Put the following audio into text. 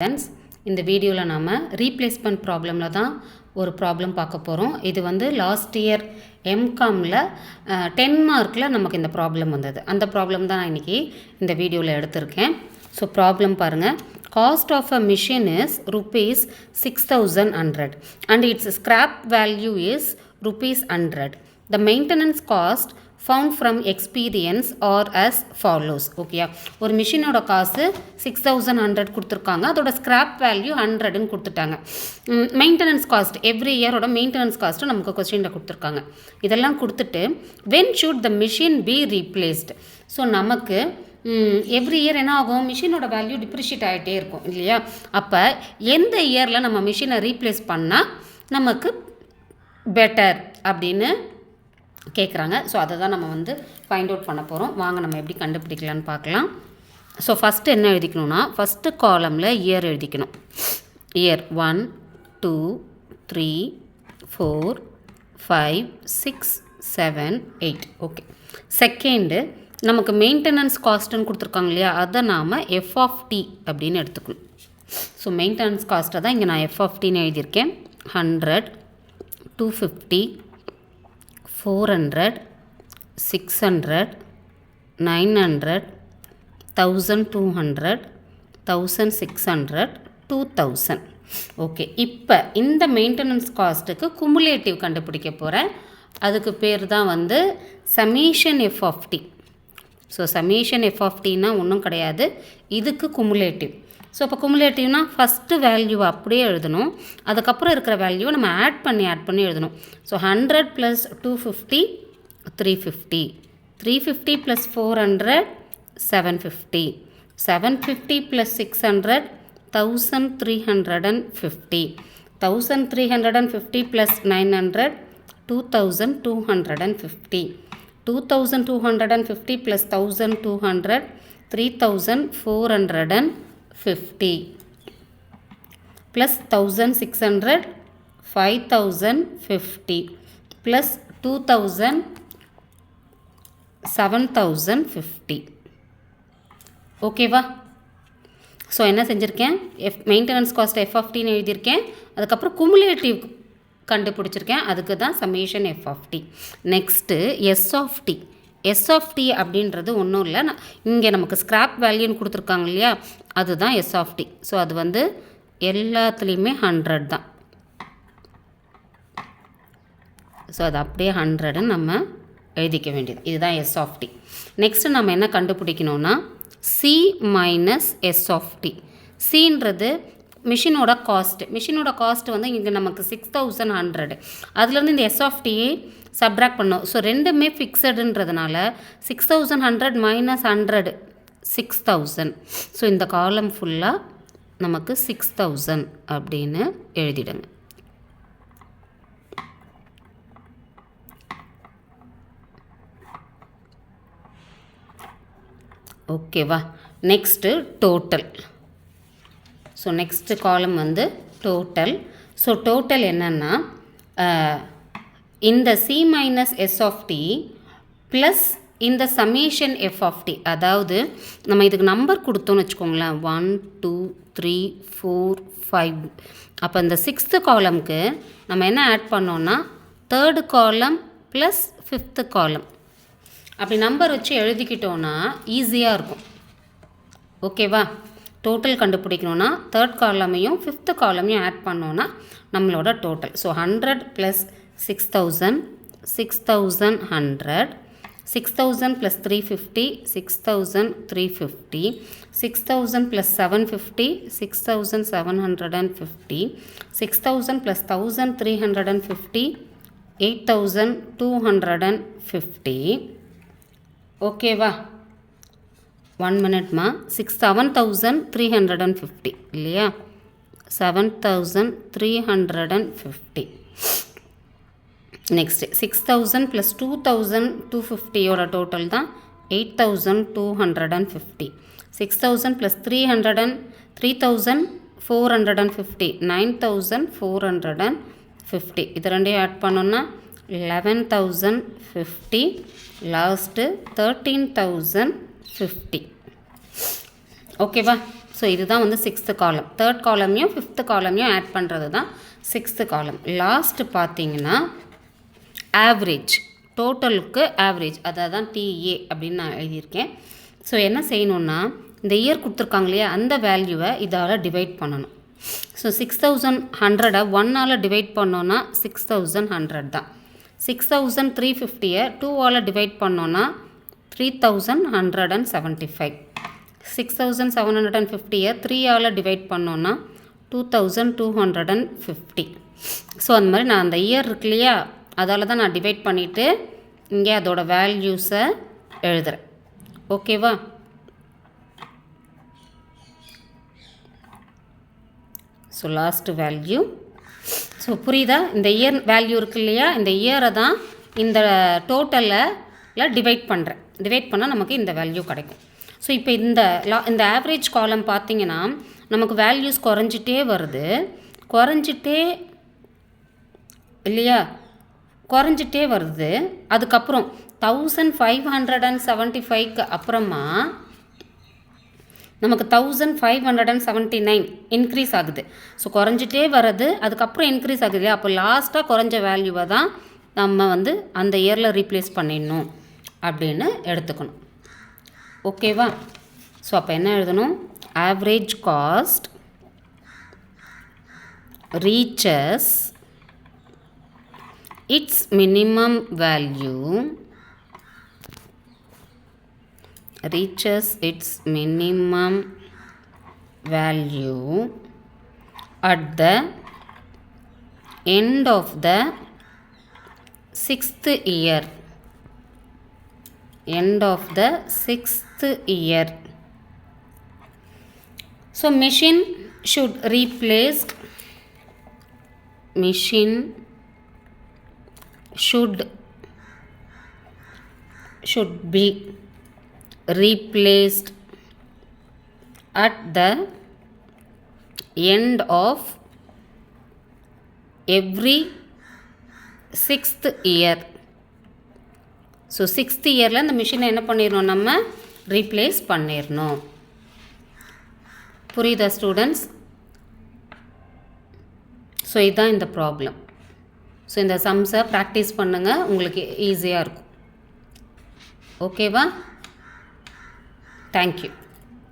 Friends, இந்த வீடியோவில் நாம் ரீப்ளேஸ்மெண்ட் ப்ராப்ளமில் தான் ஒரு ப்ராப்ளம் பார்க்க போகிறோம். இது வந்து லாஸ்ட் இயர் எம்காமில் 10 மார்க்கில் நமக்கு இந்த ப்ராப்ளம் வந்தது. அந்த ப்ராப்ளம் தான் நான் இன்றைக்கி இந்த வீடியோவில் எடுத்திருக்கேன். ஸோ ப்ராப்ளம் பாருங்கள். Cost of a machine is ₹6,100 and its scrap value is ₹100. The maintenance cost found from experience or as follows. ஓகேயா, ஒரு மிஷினோட காசு 6,100 கொடுத்துருக்காங்க, அதோட ஸ்கிராப் வேல்யூ 100ன்னு கொடுத்துட்டாங்க. மெயின்டெனன்ஸ் காஸ்ட் எவ்ரி இயரோட மெயின்டெனன்ஸ் காஸ்ட்டு நமக்கு கொஸ்டினில் கொடுத்துருக்காங்க. இதெல்லாம் கொடுத்துட்டு when should the machine be replaced. So நமக்கு எவ்ரி இயர் என்ன ஆகும், மிஷினோட வேல்யூ டிப்ரிஷியேட் ஆகிட்டே இருக்கும் இல்லையா. அப்போ எந்த இயரில் நம்ம மிஷினை ரீப்ளேஸ் பண்ணால் நமக்கு பெட்டர் அப்படின்னு கேட்குறாங்க. ஸோ அதை தான் நம்ம வந்து ஃபைண்ட் அவுட் பண்ண போகிறோம். வாங்க நம்ம எப்படி கண்டுபிடிக்கலான்னு பார்க்கலாம். ஸோ ஃபஸ்ட்டு என்ன எழுதிக்கணும்னா, ஃபஸ்ட்டு காலமில் இயர் எழுதிக்கணும். இயர் 1 2 3 4 5 6 7 8. ஓகே. செகண்டு நமக்கு மெயின்டெனன்ஸ் காஸ்ட்டுன்னு கொடுத்துருக்காங்க இல்லையா, அதை நாம் எஃப் ஆஃப் டி அப்படின்னு எடுத்துக்கணும். ஸோ மெயின்டெனன்ஸ் காஸ்ட்டை தான் இங்கே நான் எஃப் ஆஃப் டின்னு எழுதியிருக்கேன். 100 250 400 600 900 1200 1600 2000. ஓகே, இப்போ இந்த மெயின்டெனன்ஸ் காஸ்ட்டுக்கு குமுலேட்டிவ் கண்டுபிடிக்க போகிறேன். அதுக்கு பேர் தான் வந்து summation F of t. So summation F of டின்னா ஒன்றும் கிடையாது, இதுக்கு குமுலேட்டிவ். ஸோ இப்போ குமுலேட்டிவ்னா ஃபஸ்ட்டு வேல்யூவை அப்படியே எழுதணும், அதுக்கப்புறம் இருக்கிற வேல்யூவை நம்ம ஆட் பண்ணி எழுதணும். So 100 + 250 350 350 + 400 750 750 + 600 1350 1350 + 900 2250 2250 + 1200 3450 plus 1600 5050 plus 2000 7050. ஓகேவா? ஸோ என்ன செஞ்சுருக்கேன், மெயின்டெனன்ஸ் காஸ்ட் எஃப் ஆஃப் டின்னு எழுதியிருக்கேன், அதுக்கப்புறம் குமுலேட்டிவ் கண்டுபிடிச்சிருக்கேன், அதுக்கு தான் summation F of T. Next S of T. S of T அப்படின்றது ஒன்றும் இல்லை, இங்கே நமக்கு ஸ்கிராப் வேல்யூன்னு கொடுத்துருக்காங்க இல்லையா, அதுதான் எஸ் ஆஃப் டி. ஸோ அது வந்து எல்லாத்துலேயுமே 100 தான். ஸோ அது அப்படியே 100ன்னு நம்ம எழுதிக்க வேண்டியது. இதுதான் எஸ் ஆஃப் டி. நெக்ஸ்ட்டு நம்ம என்ன கண்டுபிடிக்கணும்னா c minus S of t. சின்றது மிஷினோட காஸ்ட்டு வந்து இங்கே நமக்கு 6,100, அதுலேருந்து இந்த எஸ் ஆஃப் டியை சப்ராக்ட் பண்ணோம். ஸோ ரெண்டுமே ஃபிக்ஸடுன்றதுனால 6,100 - 100 6000. ஸோ இந்த காலம் ஃபுல்லாக நமக்கு 6000 அப்படின்னு எழுதிடுங்க. ஓகேவா? Next total. ஸோ நெக்ஸ்ட்டு காலம் வந்து டோட்டல். ஸோ டோட்டல் என்னென்னா இந்த C minus S of T plus இந்த சமேஷன் எஃப் ஆஃப் டி. அதாவது நம்ம இதுக்கு நம்பர் கொடுத்தோன்னு வச்சுக்கோங்களேன், 1 2 3 4 5. அப்போ இந்த 6th காலம்க்கு நம்ம என்ன ஆட் பண்ணோன்னா 3rd காலம் ப்ளஸ் 5th காலம். அப்படி நம்பர் வச்சு எழுதிக்கிட்டோன்னா ஈஸியாக இருக்கும். ஓகேவா? டோட்டல் கண்டுபிடிக்கணுன்னா 3rd காலமையும் 5th காலமையும் ஆட் பண்ணோன்னா நம்மளோட டோட்டல். ஸோ 100 + 6000 6100 6000 + 350 6350 6000 + 750 6750 6000 + 1350 8250. ஓகேவா? 1 மினிட்மா. 7350 இல்லையா, 7350. நெக்ஸ்ட்டு 6000 + 2250யோட டோட்டல் தான் 8250. 6000 + 3450 9450. இது ரெண்டையும் ஆட் பண்ணோன்னா 11050. லாஸ்ட்டு 13050. ஓகேவா? ஸோ இதுதான் வந்து 6th காலம். 3rd காலமையும் 5th காலமையும் ஆட் பண்ணுறது தான் 6th காலம். லாஸ்ட்டு பார்த்தீங்கன்னா ஆவரேஜ், டோட்டலுக்கு ஆவரேஜ், அதாவது தான் டிஏ அப்படின்னு நான் எழுதியிருக்கேன். ஸோ என்ன செய்யணுன்னா இந்த இயர் கொடுத்துருக்காங்க இல்லையா, அந்த வேல்யூவை இதால் டிவைட் பண்ணணும். ஸோ 6100 1ஆல் டிவைட் பண்ணோன்னா 6100 தான். 6350 2ஆல் டிவைட் பண்ணோன்னா 3175. 6750 3ஆல் டிவைட் பண்ணோன்னா 2250. ஸோ அந்த மாதிரி நான் அந்த இயர் இருக்கு இல்லையா, அதால் தான் நான் டிவைட் பண்ணிவிட்டு இங்கே அதோட வேல்யூஸை எழுதுகிறேன். ஓகேவா? So last value. ஸோ புரியுதா? இந்த இயர் வேல்யூ இருக்கு இல்லையா, இந்த இயரை தான் இந்த டோட்டலில் டிவைட் பண்ணுறேன். டிவைட் பண்ணால் நமக்கு இந்த வேல்யூ கிடைக்கும். ஸோ இப்போ இந்த ஆவரேஜ் காலம் பார்த்திங்கன்னா நமக்கு வேல்யூஸ் குறைஞ்சிட்டே வருது, குறைஞ்சிட்டே இல்லையா, குறைஞ்சிட்டே வருது. அதுக்கப்புறம் 1575க்கு அப்புறமா நமக்கு 1579 இன்க்ரீஸ் ஆகுது. ஸோ குறைஞ்சிட்டே வர்றது, அதுக்கப்புறம் இன்க்ரீஸ் ஆகுது இல்லையா. அப்போ லாஸ்ட்டாக குறைஞ்ச வேல்யூவை தான் நம்ம வந்து அந்த இயரில் ரீப்ளேஸ் பண்ணிடணும் அப்படின்னு எடுத்துக்கணும். ஓகேவா? ஸோ அப்போ என்ன எழுதணும்? Average cost reaches its minimum value at the end of the 6th year. So machine should be replaced at the end of every 6th year. So 6th இயரில் இந்த மிஷினை என்ன பண்ணிடணும், நம்ம ரீப்ளேஸ் பண்ணிடணும். புரியுதா ஸ்டூடெண்ட்ஸ்? ஸோ இதுதான் இந்த ப்ராப்ளம். ஸோ இந்த சம்ஸை ப்ராக்டிஸ் பண்ணுங்கள், உங்களுக்கு ஈஸியாக இருக்கும். ஓகேவா? தேங்க்யூ.